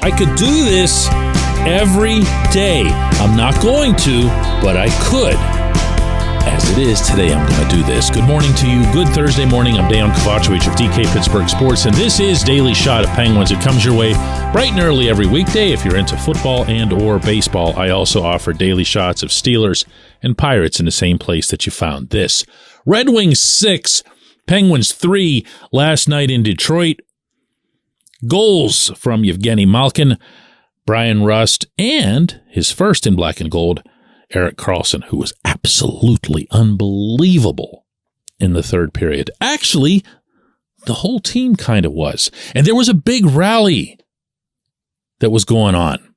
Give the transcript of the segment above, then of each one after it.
I could do this every day. I'm not going to, but I could. As it is today, I'm going to do this. Good morning to you. Good Thursday morning. I'm Dejan Kovacevic of DK Pittsburgh Sports, and this is Daily Shot of Penguins. It comes your way bright and early every weekday. If you're into football and or baseball, I also offer daily shots of Steelers and Pirates in the same place that you found this. Red Wings 6, Penguins 3 last night in Detroit. Goals from Evgeny Malkin, Brian Rust, and his first in black and gold, Erik Karlsson, who was absolutely unbelievable in the third period. Actually, the whole team kind of was. And there was a big rally that was going on.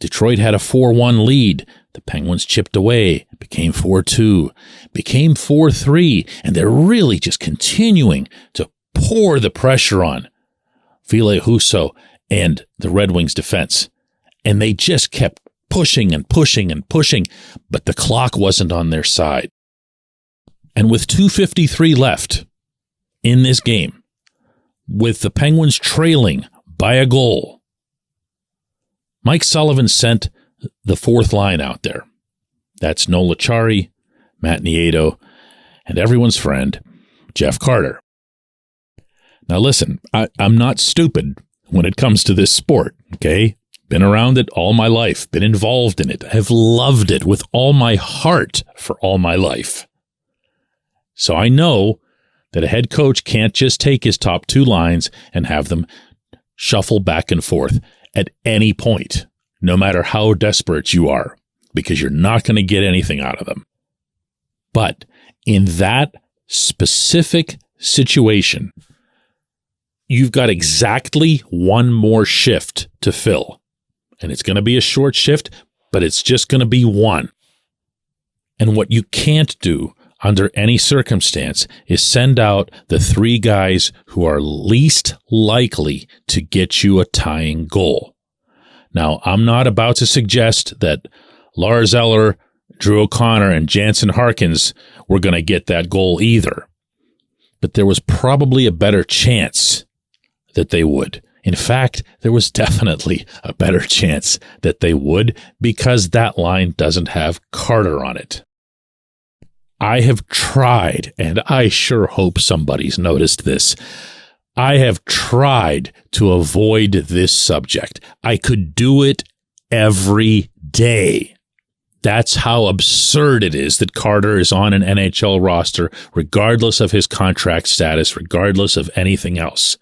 Detroit had a 4-1 lead. The Penguins chipped away, became 4-2, became 4-3, and they're really just continuing to pour the pressure on Ville Husso and the Red Wings defense. And they just kept pushing and pushing and pushing, but the clock wasn't on their side. And with 2:53 left in this game, with the Penguins trailing by a goal, Mike Sullivan sent the fourth line out there. That's Noel Acciari, Matt Nieto, and everyone's friend, Jeff Carter. Now listen, I'm not stupid when it comes to this sport, okay? Been around it all my life, been involved in it, have loved it with all my heart for all my life. So I know that a head coach can't just take his top two lines and have them shuffle back and forth at any point, no matter how desperate you are, because you're not going to get anything out of them. But in that specific situation, you've got exactly one more shift to fill. And it's going to be a short shift, but it's just going to be one. And what you can't do under any circumstance is send out the three guys who are least likely to get you a tying goal. Now, I'm not about to suggest that Lars Eller, Drew O'Connor, and Jansen Harkins were going to get that goal either. But there was probably a better chance that they would. In fact, there was definitely a better chance that they would because that line doesn't have Carter on it. I have tried, and I sure hope somebody's noticed this, I have tried to avoid this subject. I could do it every day. That's how absurd it is that Carter is on an NHL roster, regardless of his contract status, regardless of anything else.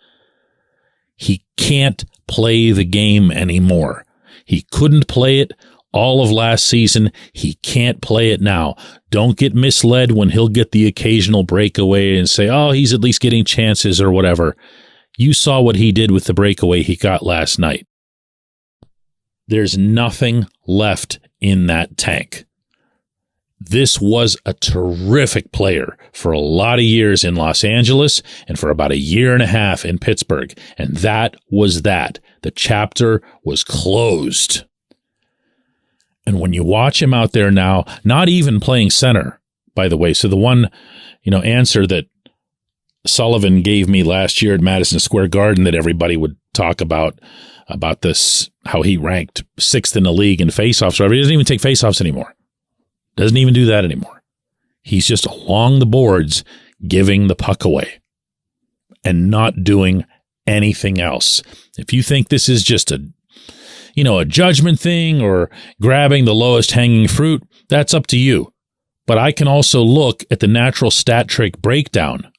He can't play the game anymore. He couldn't play it all of last season. He can't play it now. Don't get misled when he'll get the occasional breakaway and say, oh, he's at least getting chances or whatever. You saw what he did with the breakaway he got last night. There's nothing left in that tank. This was a terrific player for a lot of years in Los Angeles and for about a year and a half in Pittsburgh. And that was that. The chapter was closed. And when you watch him out there now, not even playing center, by the way. So the one, answer that Sullivan gave me last year at Madison Square Garden that everybody would talk about this, how he ranked 6th in the league in faceoffs. He doesn't even take faceoffs anymore. Doesn't even do that anymore. He's just along the boards giving the puck away and not doing anything else. If you think this is just a judgment thing or grabbing the lowest hanging fruit, that's up to you. But I can also look at the natural stat trick breakdown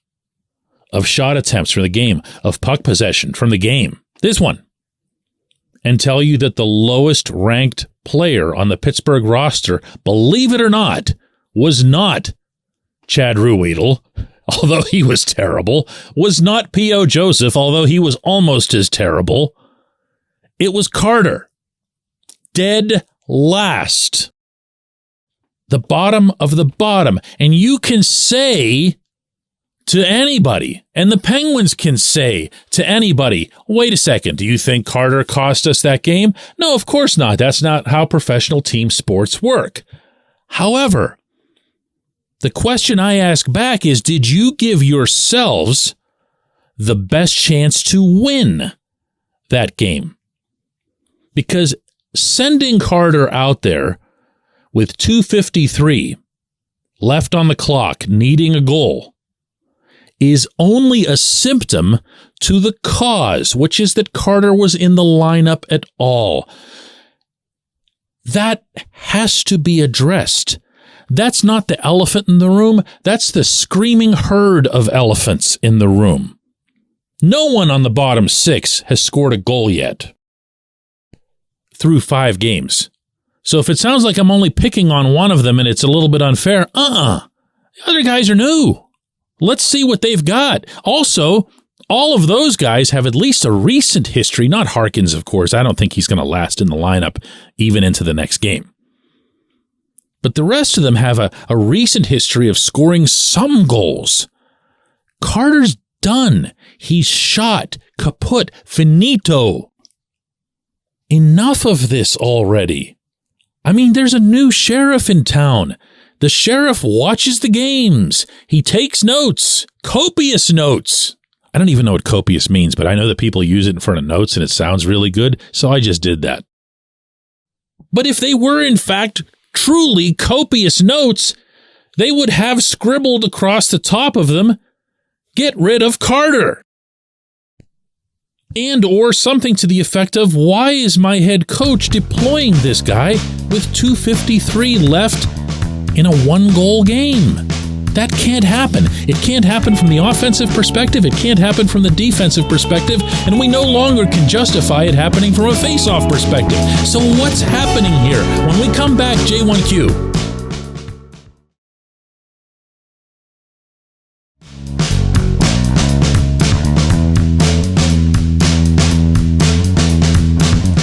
of shot attempts from the game, of puck possession from the game, this one, and tell you that the lowest ranked player on the Pittsburgh roster, believe it or not, was not Chad Ruhwedel, although he was terrible, was not P.O. Joseph, although he was almost as terrible. It was Carter. Dead last. The bottom of the bottom. And you can say to anybody, and the Penguins can say to anybody, wait a second, do you think Carter cost us that game? No, of course not. That's not how professional team sports work. However, the question I ask back is, did you give yourselves the best chance to win that game? Because sending Carter out there with 2:53 left on the clock, needing a goal, is only a symptom to the cause, which is that Carter was in the lineup at all. That has to be addressed. That's not the elephant in the room. That's the screaming herd of elephants in the room. No one on the bottom six has scored a goal yet through 5 games. So if it sounds like I'm only picking on one of them and it's a little bit unfair, the other guys are new. Let's see what they've got. Also, all of those guys have at least a recent history, not Harkins, of course. I don't think he's going to last in the lineup even into the next game. But the rest of them have a recent history of scoring some goals. Carter's done. He's shot. Kaput. Finito. Enough of this already. I mean, there's a new sheriff in town. The sheriff watches the games. He takes notes. Copious notes. I don't even know what copious means, but I know that people use it in front of notes and it sounds really good, so I just did that. But if they were, in fact, truly copious notes, they would have scribbled across the top of them, "Get rid of Carter." And or something to the effect of, "Why is my head coach deploying this guy with 2:53 left in a 1-goal game?" That can't happen. It can't happen from the offensive perspective. It can't happen from the defensive perspective. And we no longer can justify it happening from a face-off perspective. So what's happening here? When we come back, J1Q.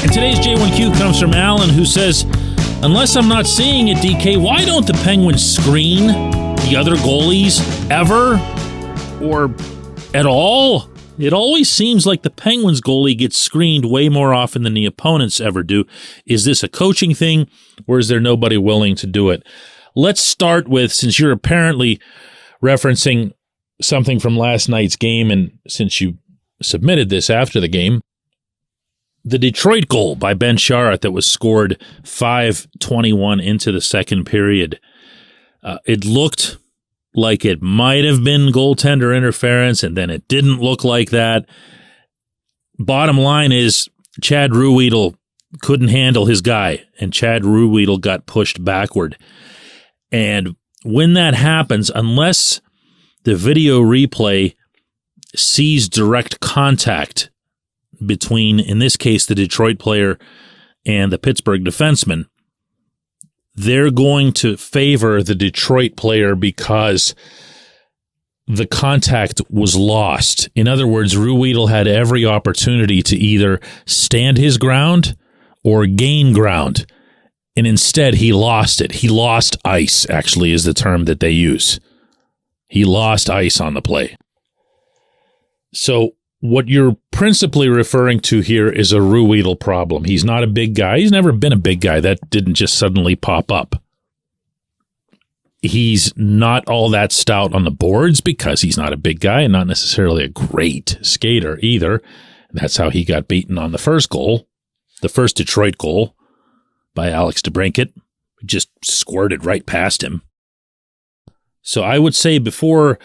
And today's J1Q comes from Alan, who says, "Unless I'm not seeing it, DK, why don't the Penguins screen the other goalies ever or at all? It always seems like the Penguins goalie gets screened way more often than the opponents ever do. Is this a coaching thing, or is there nobody willing to do it?" Let's start with, since you're apparently referencing something from last night's game, and since you submitted this after the game, the Detroit goal by Ben Sharratt that was scored 5:21 into the second period. It looked like it might have been goaltender interference, and then it didn't look like that. Bottom line is, Chad Ruhwedel couldn't handle his guy, and Chad Ruhwedel got pushed backward. And when that happens, unless the video replay sees direct contact between, in this case, the Detroit player and the Pittsburgh defenseman, they're going to favor the Detroit player because the contact was lost. In other words, Ruhwedel had every opportunity to either stand his ground or gain ground, and instead he lost it. He lost ice, actually, is the term that they use. He lost ice on the play. So what you're principally referring to here is a Ruhwedel problem. He's not a big guy. He's never been a big guy. That didn't just suddenly pop up. He's not all that stout on the boards because he's not a big guy and not necessarily a great skater either. That's how he got beaten on the first goal, the first Detroit goal by Alex DeBrincat. Just squirted right past him. So I would say, before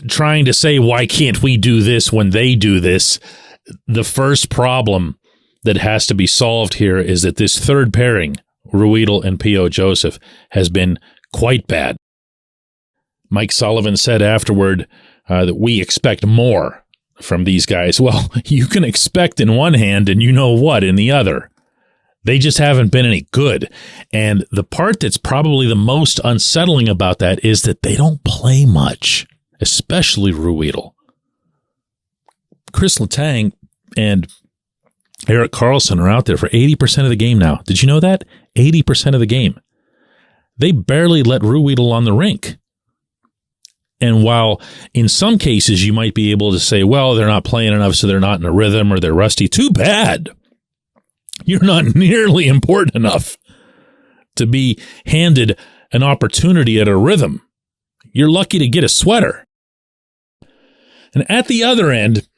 trying to say, why can't we do this when they do this, the first problem that has to be solved here is that this third pairing, Ruhwedel and P.O. Joseph, has been quite bad. Mike Sullivan said afterward that we expect more from these guys. Well, you can expect in one hand and you know what in the other. They just haven't been any good. And the part that's probably the most unsettling about that is that they don't play much, especially Ruhwedel. Chris Letang and Erik Karlsson are out there for 80% of the game now. Did you know that? 80% of the game. They barely let Ruhwedel on the rink. And while in some cases you might be able to say, well, they're not playing enough, so they're not in a rhythm or they're rusty, too bad. You're not nearly important enough to be handed an opportunity at a rhythm. You're lucky to get a sweater. And at the other end,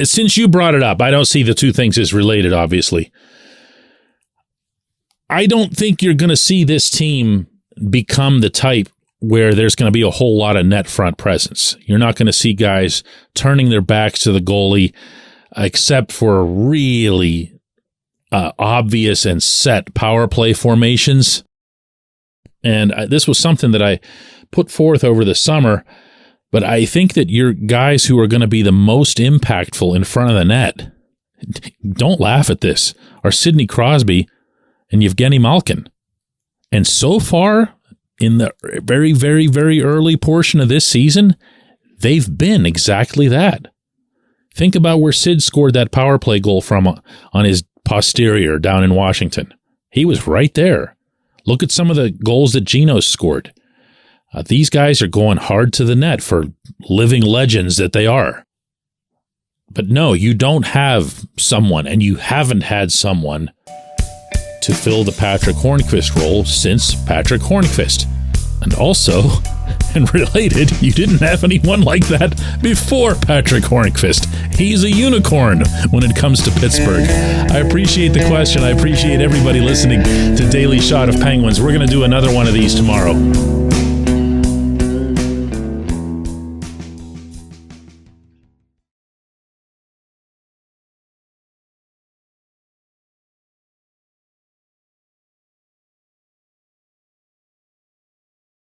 since you brought it up, I don't see the two things as related, obviously. I don't think you're going to see this team become the type where there's going to be a whole lot of net front presence. You're not going to see guys turning their backs to the goalie, except for really obvious and set power play formations. And this was something that I put forth over the summer, but I think that your guys who are going to be the most impactful in front of the net, don't laugh at this, are Sidney Crosby and Evgeny Malkin. And so far, in the very, very, very early portion of this season, they've been exactly that. Think about where Sid scored that power play goal from on his posterior down in Washington. He was right there. Look at some of the goals that Gino scored. These guys are going hard to the net for living legends that they are. But no, you don't have someone, and you haven't had someone to fill the Patrick Hornqvist role since Patrick Hornqvist. And also, and related, you didn't have anyone like that before Patrick Hornqvist. He's a unicorn when it comes to Pittsburgh. I appreciate the question. I appreciate everybody listening to Daily Shot of Penguins. We're going to do another one of these tomorrow.